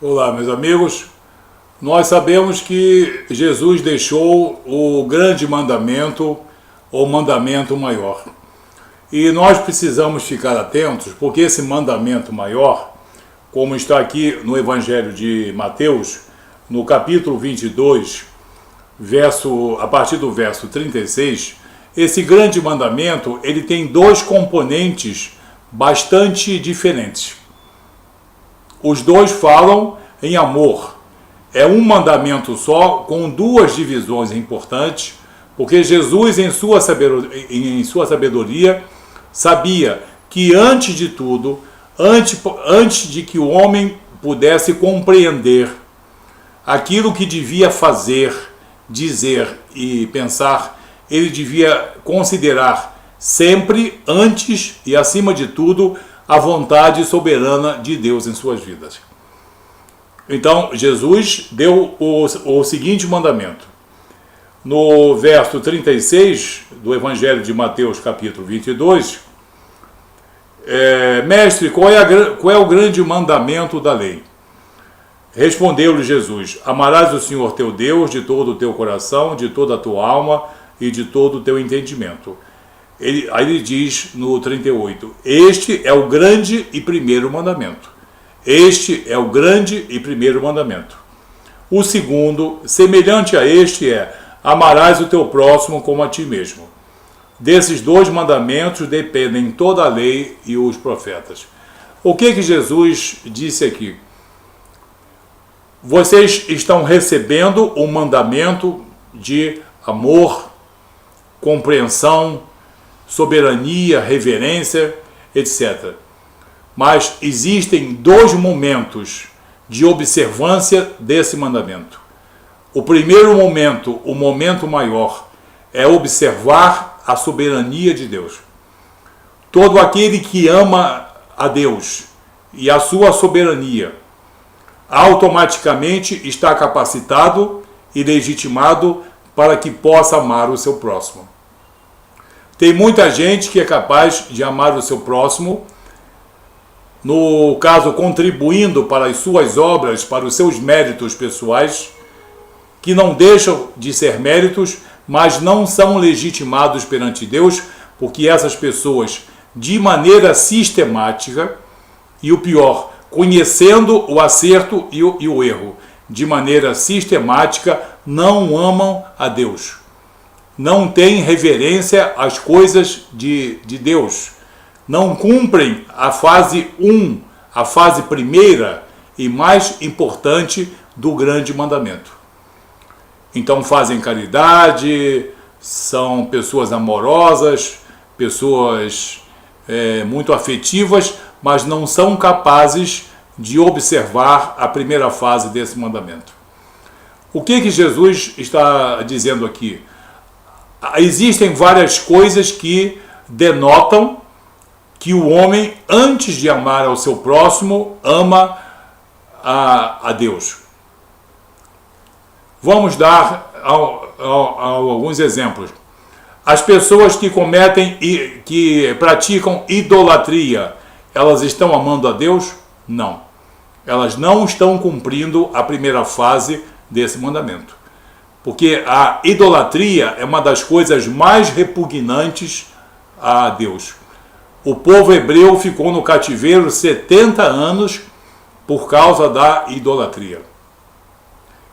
Olá, meus amigos. Nós sabemos que Jesus deixou o grande mandamento, ou mandamento maior. E nós precisamos ficar atentos, porque esse mandamento maior, como está aqui no Evangelho de Mateus, no capítulo 22, a partir do verso 36, esse grande mandamento, ele tem dois componentes bastante diferentes. Os dois falam em amor. É um mandamento só, com duas divisões importantes, porque Jesus, em sua sabedoria, sabia que antes de tudo, antes de que o homem pudesse compreender aquilo que devia fazer, dizer e pensar, ele devia considerar sempre, antes e acima de tudo, a vontade soberana de Deus em suas vidas. Então, Jesus deu o seguinte mandamento. No verso 36 do Evangelho de Mateus, capítulo 22, Mestre, qual é o grande mandamento da lei? Respondeu-lhe Jesus: Amarás o Senhor teu Deus de todo o teu coração, de toda a tua alma e de todo o teu entendimento. Aí ele diz no 38, este é o grande e primeiro mandamento. Este é o grande e primeiro mandamento. O segundo, semelhante a este, é: amarás o teu próximo como a ti mesmo. Desses dois mandamentos dependem toda a lei e os profetas. O que Jesus disse aqui? Vocês estão recebendo um mandamento de amor, compreensão, soberania, reverência, etc. Mas existem dois momentos de observância desse mandamento. O primeiro momento, o momento maior, é observar a soberania de Deus. Todo aquele que ama a Deus e a sua soberania, automaticamente está capacitado e legitimado para que possa amar o seu próximo. Tem muita gente que é capaz de amar o seu próximo, no caso contribuindo para as suas obras, para os seus méritos pessoais, que não deixam de ser méritos, mas não são legitimados perante Deus, porque essas pessoas, de maneira sistemática, e o pior, conhecendo o acerto e o erro, de maneira sistemática, não amam a Deus. Não têm reverência às coisas de Deus. Não cumprem a fase 1, a fase primeira e mais importante do grande mandamento. Então fazem caridade, são pessoas amorosas, pessoas muito afetivas, mas não são capazes de observar a primeira fase desse mandamento. O que Jesus está dizendo aqui? Existem várias coisas que denotam que o homem, antes de amar ao seu próximo, ama a Deus. Vamos dar alguns exemplos. As pessoas que que praticam idolatria, elas estão amando a Deus? Não. Elas não estão cumprindo a primeira fase desse mandamento. Porque a idolatria é uma das coisas mais repugnantes a Deus. O povo hebreu ficou no cativeiro 70 anos por causa da idolatria.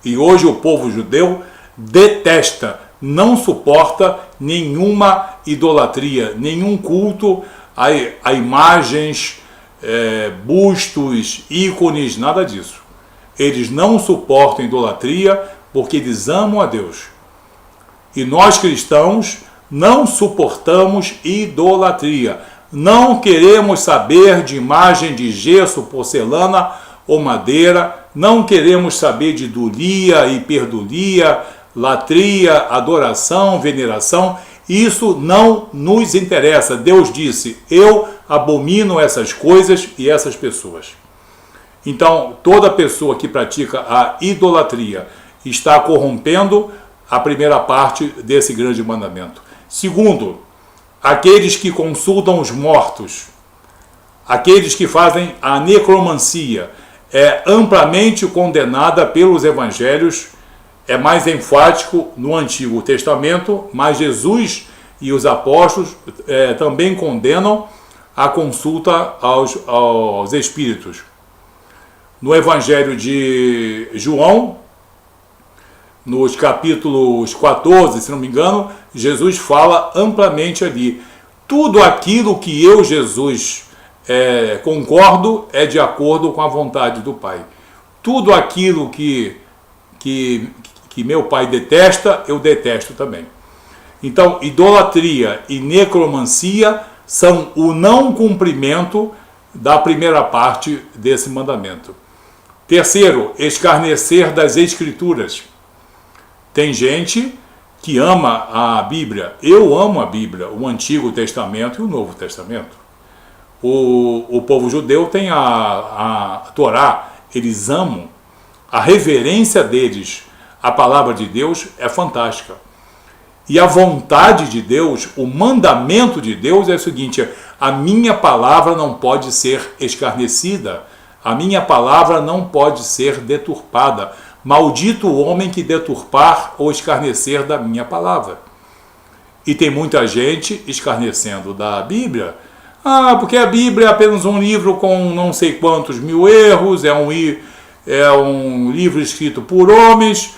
E hoje o povo judeu detesta, não suporta nenhuma idolatria, nenhum culto a imagens, bustos, ícones, nada disso. Eles não suportam idolatria porque eles amam a Deus. E nós cristãos não suportamos idolatria. Não queremos saber de imagem de gesso, porcelana ou madeira. Não queremos saber de idolia, hiperdulia, latria, adoração, veneração. Isso não nos interessa. Deus disse: eu abomino essas coisas e essas pessoas. Então, toda pessoa que pratica a idolatria está corrompendo a primeira parte desse grande mandamento. Segundo, aqueles que consultam os mortos, aqueles que fazem a necromancia, é amplamente condenada pelos evangelhos, é mais enfático no Antigo Testamento, mas Jesus e os apóstolos também condenam a consulta aos espíritos. No Evangelho de João, nos capítulos 14, se não me engano, Jesus fala amplamente ali. Tudo aquilo que eu, Jesus, concordo é de acordo com a vontade do Pai. Tudo aquilo que meu Pai detesta, eu detesto também. Então, idolatria e necromancia são o não cumprimento da primeira parte desse mandamento. Terceiro, escarnecer das Escrituras. Tem gente que ama a Bíblia. Eu amo a Bíblia, o Antigo Testamento e o Novo Testamento. O povo judeu tem a Torá, eles amam. A reverência deles à palavra de Deus é fantástica. E a vontade de Deus, o mandamento de Deus é o seguinte: a minha palavra não pode ser escarnecida, a minha palavra não pode ser deturpada. Maldito o homem que deturpar ou escarnecer da minha palavra. E tem muita gente escarnecendo da Bíblia. Porque a Bíblia é apenas um livro com não sei quantos mil erros, é um livro escrito por homens.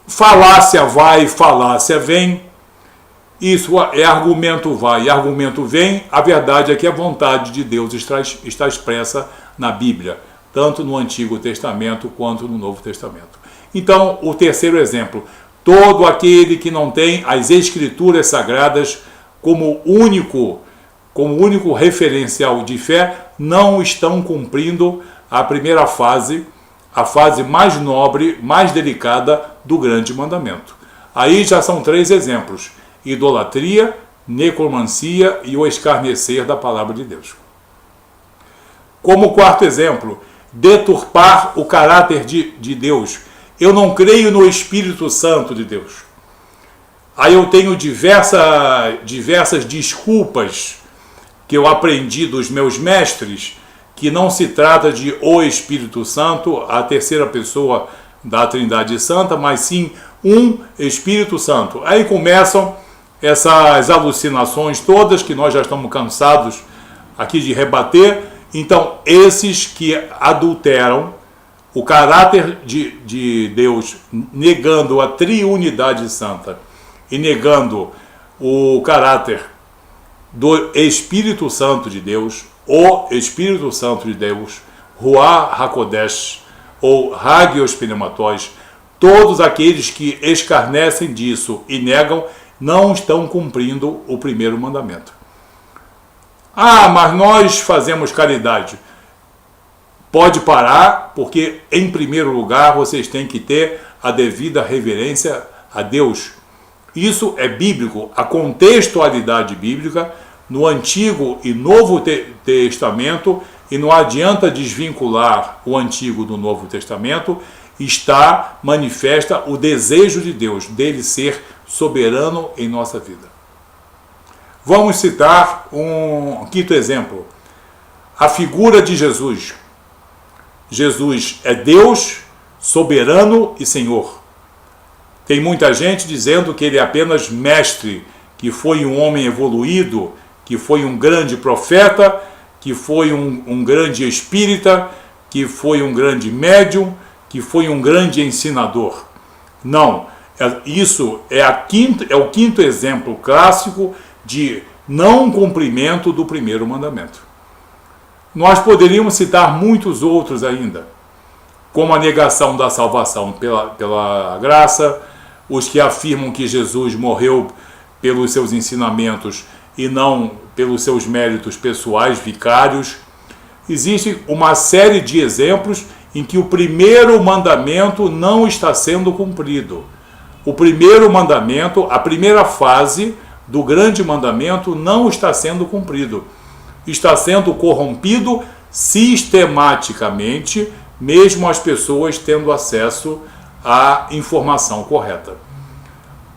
Falácia vai, falácia vem. Isso é argumento vai, argumento vem. A verdade é que a vontade de Deus está expressa na Bíblia, tanto no Antigo Testamento quanto no Novo Testamento. Então, o terceiro exemplo: todo aquele que não tem as Escrituras Sagradas como único referencial de fé, não estão cumprindo a primeira fase, a fase mais nobre, mais delicada do grande mandamento. Aí já são 3 exemplos: idolatria, necromancia e o escarnecer da palavra de Deus. Como quarto exemplo, deturpar o caráter de Deus. Eu não creio no Espírito Santo de Deus. Aí eu tenho diversas desculpas que eu aprendi dos meus mestres, que não se trata de o Espírito Santo, a terceira pessoa da Trindade Santa, mas sim um Espírito Santo. Aí começam essas alucinações todas que nós já estamos cansados aqui de rebater. Então, esses que adulteram o caráter de Deus, negando a triunidade santa e negando o caráter do Espírito Santo de Deus, o Espírito Santo de Deus, Ruach HaKodesh, ou Hagios Pneumatos, todos aqueles que escarnecem disso e negam, não estão cumprindo o primeiro mandamento. Mas nós fazemos caridade. Pode parar, porque em primeiro lugar vocês têm que ter a devida reverência a Deus. Isso é bíblico, a contextualidade bíblica no Antigo e Novo Testamento, e não adianta desvincular o Antigo do Novo Testamento, está manifesta o desejo de Deus, dele ser soberano em nossa vida. Vamos citar um quinto exemplo: a figura de Jesus. Jesus é Deus, soberano e Senhor. Tem muita gente dizendo que ele é apenas mestre, que foi um homem evoluído, que foi um grande profeta, que foi um grande espírita, que foi um grande médium, que foi um grande ensinador. Não, isso é o quinto exemplo clássico de não cumprimento do primeiro mandamento. Nós poderíamos citar muitos outros ainda, como a negação da salvação pela graça, os que afirmam que Jesus morreu pelos seus ensinamentos e não pelos seus méritos pessoais, vicários. Existe uma série de exemplos em que o primeiro mandamento não está sendo cumprido. O primeiro mandamento, a primeira fase do grande mandamento, não está sendo cumprido. Está sendo corrompido sistematicamente, mesmo as pessoas tendo acesso à informação correta.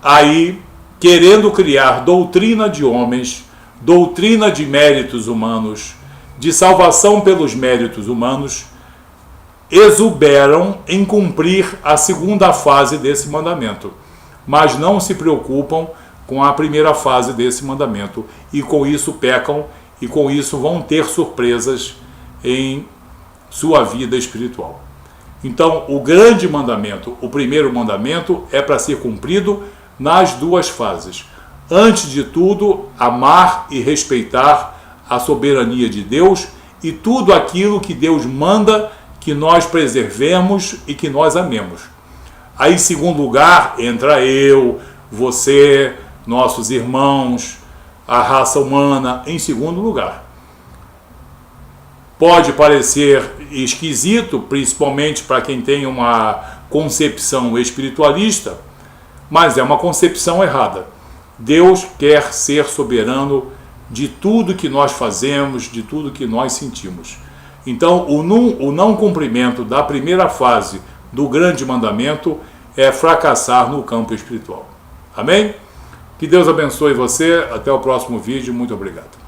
Aí, querendo criar doutrina de homens, doutrina de méritos humanos, de salvação pelos méritos humanos, exuberam em cumprir a segunda fase desse mandamento, mas não se preocupam com a primeira fase desse mandamento, e com isso pecam, e com isso vão ter surpresas em sua vida espiritual. Então, o grande mandamento, o primeiro mandamento, é para ser cumprido nas duas fases. Antes de tudo, amar e respeitar a soberania de Deus e tudo aquilo que Deus manda que nós preservemos e que nós amemos. Aí, em segundo lugar, entra eu, você, nossos irmãos, a raça humana, em segundo lugar. Pode parecer esquisito, principalmente para quem tem uma concepção espiritualista, mas é uma concepção errada. Deus quer ser soberano de tudo que nós fazemos, de tudo que nós sentimos. Então, o não cumprimento da primeira fase do grande mandamento é fracassar no campo espiritual. Amém? Que Deus abençoe você. Até o próximo vídeo. Muito obrigado.